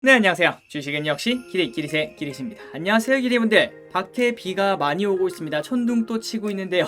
네, 안녕하세요. 주식은 역시 기리기리세 기리십니다. 안녕하세요, 기리분들. 밖에 비가 많이 오고 있습니다. 천둥도 치고 있는데요.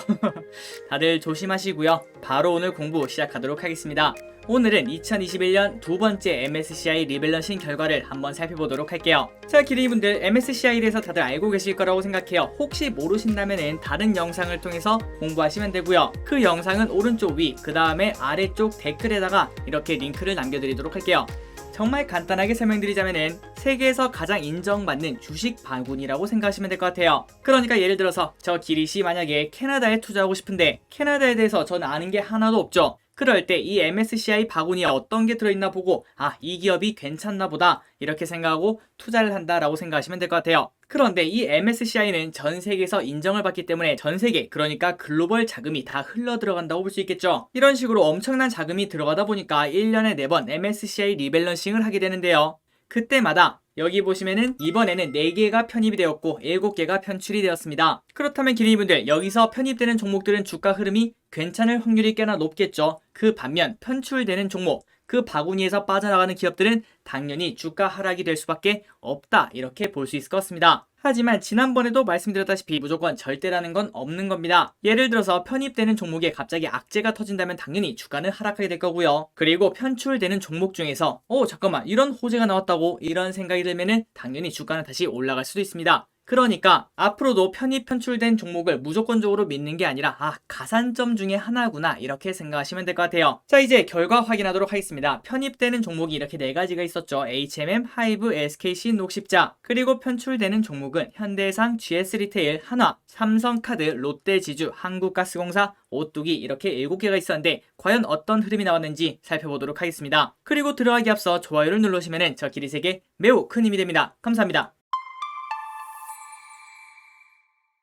다들 조심하시고요. 바로 오늘 공부 시작하도록 하겠습니다. 오늘은 2021년 두 번째 MSCI 리밸런싱 결과를 한번 살펴보도록 할게요. 자, 기리분들, MSCI에 대해서 다들 알고 계실 거라고 생각해요. 혹시 모르신다면 다른 영상을 통해서 공부하시면 되고요. 그 영상은 오른쪽 위, 그 다음에 아래쪽 댓글에다가 이렇게 링크를 남겨드리도록 할게요. 정말 간단하게 설명드리자면은 세계에서 가장 인정받는 주식 바구니라고 생각하시면 될 것 같아요. 그러니까 예를 들어서 저 기리씨 만약에 캐나다에 투자하고 싶은데 캐나다에 대해서 저는 아는 게 하나도 없죠. 그럴 때 이 MSCI 바구니에 어떤 게 들어있나 보고 이 기업이 괜찮나 보다 이렇게 생각하고 투자를 한다라고 생각하시면 될 것 같아요. 그런데 이 MSCI는 전 세계에서 인정을 받기 때문에 전 세계, 그러니까 글로벌 자금이 다 흘러 들어간다고 볼 수 있겠죠. 이런 식으로 엄청난 자금이 들어가다 보니까 1년에 4번 MSCI 리밸런싱을 하게 되는데요. 그때마다 여기 보시면은 이번에는 4개가 편입이 되었고 7개가 편출이 되었습니다. 그렇다면 기린이분들, 여기서 편입되는 종목들은 주가 흐름이 괜찮을 확률이 꽤나 높겠죠. 그 반면 편출되는 종목, 그 바구니에서 빠져나가는 기업들은 당연히 주가 하락이 될 수밖에 없다, 이렇게 볼 수 있을 것 같습니다. 하지만 지난번에도 말씀드렸다시피 무조건 절대라는 건 없는 겁니다. 예를 들어서 편입되는 종목에 갑자기 악재가 터진다면 당연히 주가는 하락하게 될 거고요. 그리고 편출되는 종목 중에서 잠깐만, 이런 호재가 나왔다고 이런 생각이 들면은 당연히 주가는 다시 올라갈 수도 있습니다. 그러니까 앞으로도 편출된 종목을 무조건적으로 믿는 게 아니라 가산점 중에 하나구나, 이렇게 생각하시면 될 것 같아요. 자, 이제 결과 확인하도록 하겠습니다. 편입되는 종목이 이렇게 4가지가 있었죠. HMM, 하이브, SKC, 녹십자. 그리고 편출되는 종목은 현대해상, GS리테일, 한화, 삼성카드, 롯데지주, 한국가스공사, 오뚜기, 이렇게 7개가 있었는데 과연 어떤 흐름이 나왔는지 살펴보도록 하겠습니다. 그리고 들어가기 앞서 좋아요를 눌러주시면 저 기리세계 매우 큰 힘이 됩니다. 감사합니다.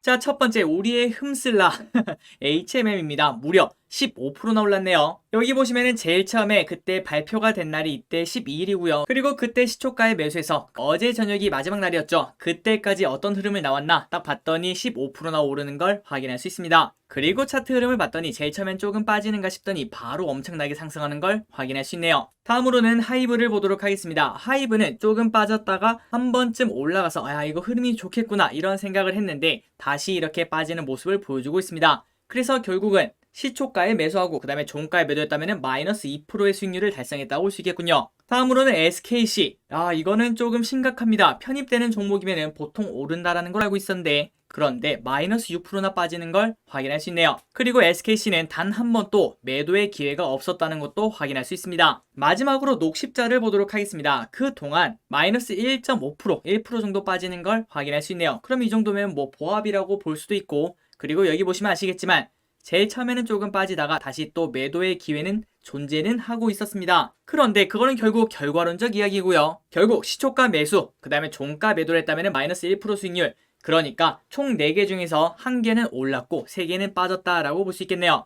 자, 첫 번째, 우리의 흠슬라 HMM입니다. 무려 15%나 올랐네요. 여기 보시면은 제일 처음에 그때 발표가 된 날이 이때 12일이고요. 그리고 그때 시초가에 매수해서 어제 저녁이 마지막 날이었죠. 그때까지 어떤 흐름을 나왔나 딱 봤더니 15%나 오르는 걸 확인할 수 있습니다. 그리고 차트 흐름을 봤더니 제일 처음엔 조금 빠지는가 싶더니 바로 엄청나게 상승하는 걸 확인할 수 있네요. 다음으로는 하이브를 보도록 하겠습니다. 하이브는 조금 빠졌다가 한 번쯤 올라가서 이거 흐름이 좋겠구나 이런 생각을 했는데 다시 이렇게 빠지는 모습을 보여주고 있습니다. 그래서 결국은 시초가에 매수하고 그 다음에 종가에 매도했다면 마이너스 2%의 수익률을 달성했다고 볼 수 있겠군요. 다음으로는 SKC. 이거는 조금 심각합니다. 편입되는 종목이면 보통 오른다라는 걸 알고 있었는데 그런데 마이너스 6%나 빠지는 걸 확인할 수 있네요. 그리고 SKC는 단 한 번 또 매도의 기회가 없었다는 것도 확인할 수 있습니다. 마지막으로 녹십자를 보도록 하겠습니다. 그동안 마이너스 1.5%, 1% 정도 빠지는 걸 확인할 수 있네요. 그럼 이 정도면 보합이라고 볼 수도 있고, 그리고 여기 보시면 아시겠지만 제일 처음에는 조금 빠지다가 다시 또 매도의 기회는 존재는 하고 있었습니다. 그런데 그거는 결국 결과론적 이야기고요. 결국 시초가 매수, 그 다음에 종가 매도를 했다면 마이너스 1% 수익률, 그러니까 총 4개 중에서 1개는 올랐고 3개는 빠졌다라고 볼 수 있겠네요.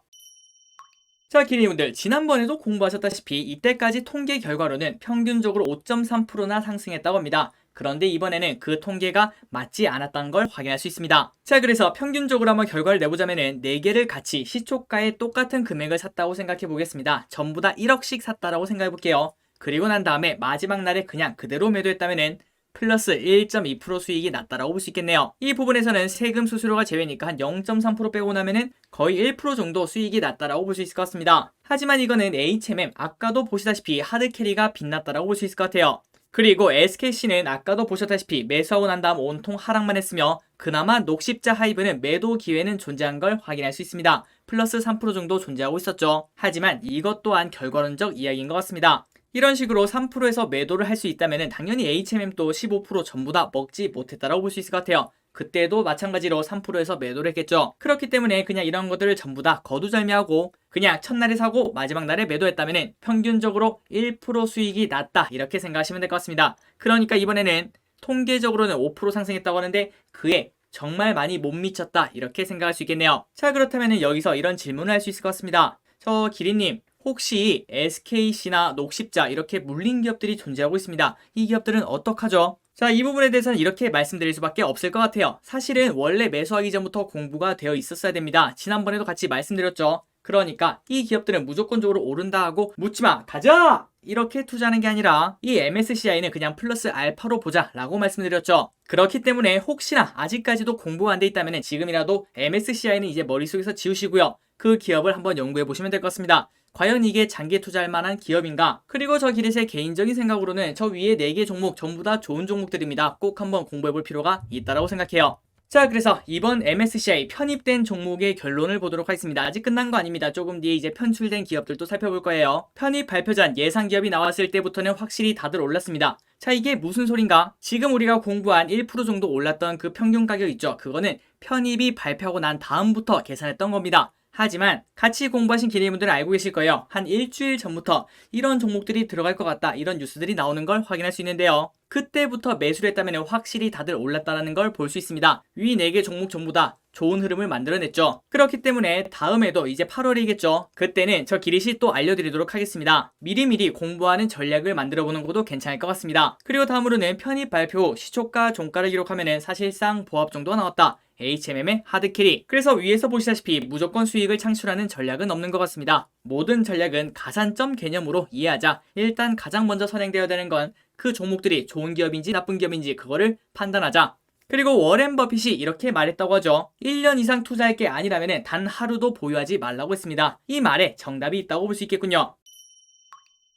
자, 기린이분들, 지난번에도 공부하셨다시피 이때까지 통계 결과로는 평균적으로 5.3%나 상승했다고 합니다. 그런데 이번에는 그 통계가 맞지 않았다는 걸 확인할 수 있습니다. 자, 그래서 평균적으로 한번 결과를 내보자면은 4개를 같이 시초가에 똑같은 금액을 샀다고 생각해 보겠습니다. 전부 다 1억씩 샀다라고 생각해 볼게요. 그리고 난 다음에 마지막 날에 그냥 그대로 매도했다면은 플러스 1.2% 수익이 났다라고 볼 수 있겠네요. 이 부분에서는 세금 수수료가 제외니까 한 0.3% 빼고 나면은 거의 1% 정도 수익이 났다라고 볼 수 있을 것 같습니다. 하지만 이거는 HMM, 아까도 보시다시피 하드캐리가 빛났다라고 볼 수 있을 것 같아요. 그리고 SKC는 아까도 보셨다시피 매수하고 난 다음 온통 하락만 했으며 그나마 녹십자 하이브는 매도 기회는 존재한 걸 확인할 수 있습니다. 플러스 3% 정도 존재하고 있었죠. 하지만 이것 또한 결과론적 이야기인 것 같습니다. 이런 식으로 3%에서 매도를 할 수 있다면 당연히 HMM도 15% 전부 다 먹지 못했다라고 볼 수 있을 것 같아요. 그때도 마찬가지로 3%에서 매도를 했겠죠. 그렇기 때문에 그냥 이런 것들을 전부 다 거두절미하고 그냥 첫날에 사고 마지막 날에 매도했다면 평균적으로 1% 수익이 났다, 이렇게 생각하시면 될 것 같습니다. 그러니까 이번에는 통계적으로는 5% 상승했다고 하는데 그에 정말 많이 못 미쳤다, 이렇게 생각할 수 있겠네요. 자, 그렇다면 여기서 이런 질문을 할 수 있을 것 같습니다. 저 기린님, 혹시 SKC나 녹십자 이렇게 물린 기업들이 존재하고 있습니다. 이 기업들은 어떡하죠? 자, 이 부분에 대해서는 이렇게 말씀드릴 수밖에 없을 것 같아요. 사실은 원래 매수하기 전부터 공부가 되어 있었어야 됩니다. 지난번에도 같이 말씀드렸죠. 그러니까 이 기업들은 무조건적으로 오른다 하고 묻지마 가자! 이렇게 투자하는 게 아니라 이 MSCI는 그냥 플러스 알파로 보자 라고 말씀드렸죠. 그렇기 때문에 혹시나 아직까지도 공부가 안 돼 있다면 지금이라도 MSCI는 이제 머릿속에서 지우시고요. 그 기업을 한번 연구해 보시면 될 것 같습니다. 과연 이게 장기 투자할 만한 기업인가? 그리고 저 기릿의 개인적인 생각으로는 저 위에 4개 종목 전부 다 좋은 종목들입니다. 꼭 한번 공부해 볼 필요가 있다고 생각해요. 자, 그래서 이번 MSCI 편입된 종목의 결론을 보도록 하겠습니다. 아직 끝난 거 아닙니다. 조금 뒤에 이제 편출된 기업들도 살펴볼 거예요. 편입 발표 전 예상 기업이 나왔을 때부터는 확실히 다들 올랐습니다. 자, 이게 무슨 소린가? 지금 우리가 공부한 1% 정도 올랐던 그 평균 가격 있죠? 그거는 편입이 발표하고 난 다음부터 계산했던 겁니다. 하지만 같이 공부하신 기대분들은 알고 계실 거예요. 한 일주일 전부터 이런 종목들이 들어갈 것 같다, 이런 뉴스들이 나오는 걸 확인할 수 있는데요. 그때부터 매수를 했다면 확실히 다들 올랐다는 걸 볼 수 있습니다. 위 4개 종목 전부 다 좋은 흐름을 만들어냈죠. 그렇기 때문에 다음에도 이제 8월이겠죠. 그때는 저 기릿이 또 알려드리도록 하겠습니다. 미리미리 공부하는 전략을 만들어보는 것도 괜찮을 것 같습니다. 그리고 다음으로는 편입 발표 후 시초가 종가를 기록하면 사실상 보합 정도가 나왔다. HMM의 하드캐리. 그래서 위에서 보시다시피 무조건 수익을 창출하는 전략은 없는 것 같습니다. 모든 전략은 가산점 개념으로 이해하자. 일단 가장 먼저 선행되어야 되는 건 그 종목들이 좋은 기업인지 나쁜 기업인지 그거를 판단하자. 그리고 워렌 버핏이 이렇게 말했다고 하죠. 1년 이상 투자할 게 아니라면 단 하루도 보유하지 말라고 했습니다. 이 말에 정답이 있다고 볼 수 있겠군요.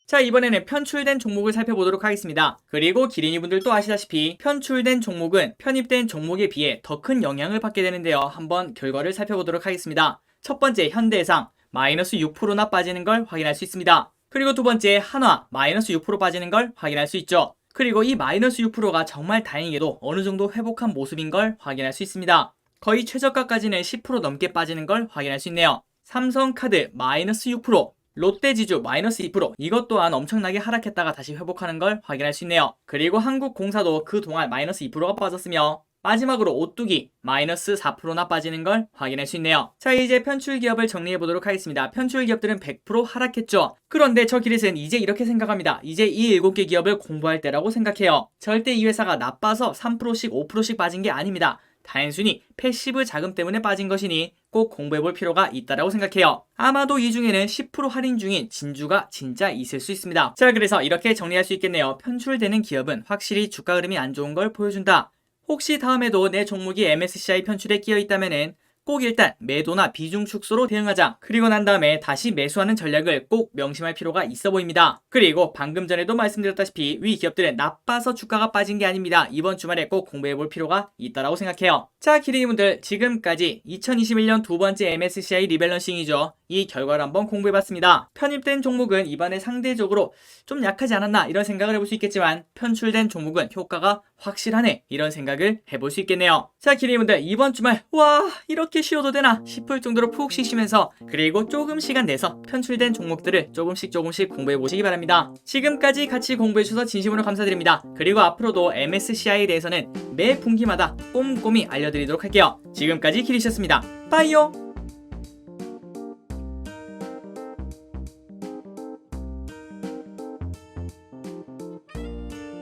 자, 이번에는 편출된 종목을 살펴보도록 하겠습니다. 그리고 기린이분들도 아시다시피 편출된 종목은 편입된 종목에 비해 더 큰 영향을 받게 되는데요. 한번 결과를 살펴보도록 하겠습니다. 첫 번째 현대해상 마이너스 6%나 빠지는 걸 확인할 수 있습니다. 그리고 두 번째 한화 마이너스 6% 빠지는 걸 확인할 수 있죠. 그리고 이 마이너스 6%가 정말 다행히도 어느 정도 회복한 모습인 걸 확인할 수 있습니다. 거의 최저가까지는 10% 넘게 빠지는 걸 확인할 수 있네요. 삼성카드 마이너스 6%, 롯데지주 마이너스 2%, 이것 또한 엄청나게 하락했다가 다시 회복하는 걸 확인할 수 있네요. 그리고 한국공사도 그동안 마이너스 2%가 빠졌으며 마지막으로 오뚜기 마이너스 4%나 빠지는 걸 확인할 수 있네요. 자, 이제 편출 기업을 정리해 보도록 하겠습니다. 편출 기업들은 100% 하락했죠. 그런데 저 기릿은 이제 이렇게 생각합니다. 이제 이 7개 기업을 공부할 때라고 생각해요. 절대 이 회사가 나빠서 3%씩 5%씩 빠진 게 아닙니다. 단순히 패시브 자금 때문에 빠진 것이니 꼭 공부해볼 필요가 있다고 생각해요. 아마도 이 중에는 10% 할인 중인 진주가 진짜 있을 수 있습니다. 자, 그래서 이렇게 정리할 수 있겠네요. 편출되는 기업은 확실히 주가 흐름이 안 좋은 걸 보여준다. 혹시 다음에도 내 종목이 MSCI 편출에 끼어 있다면은 꼭 일단 매도나 비중 축소로 대응하자. 그리고 난 다음에 다시 매수하는 전략을 꼭 명심할 필요가 있어 보입니다. 그리고 방금 전에도 말씀드렸다시피 위 기업들은 나빠서 주가가 빠진 게 아닙니다. 이번 주말에 꼭 공부해 볼 필요가 있다고 생각해요. 자, 기린이분들 지금까지 2021년 두 번째 MSCI 리밸런싱이죠. 이 결과를 한번 공부해봤습니다. 편입된 종목은 이번에 상대적으로 좀 약하지 않았나 이런 생각을 해볼 수 있겠지만 편출된 종목은 효과가 확실하네 이런 생각을 해볼 수 있겠네요. 자, 기린이분들 이번 주말 와 이렇게 쉬어도 되나 싶을 정도로 푹 쉬시면서 그리고 조금 시간 내서 편출된 종목들을 조금씩 공부해 보시기 바랍니다. 지금까지 같이 공부해 주셔서 진심으로 감사드립니다. 그리고 앞으로도 MSCI에 대해서는 매 분기마다 꼼꼼히 알려드리도록 할게요. 지금까지 기리셨습니다. 빠이요.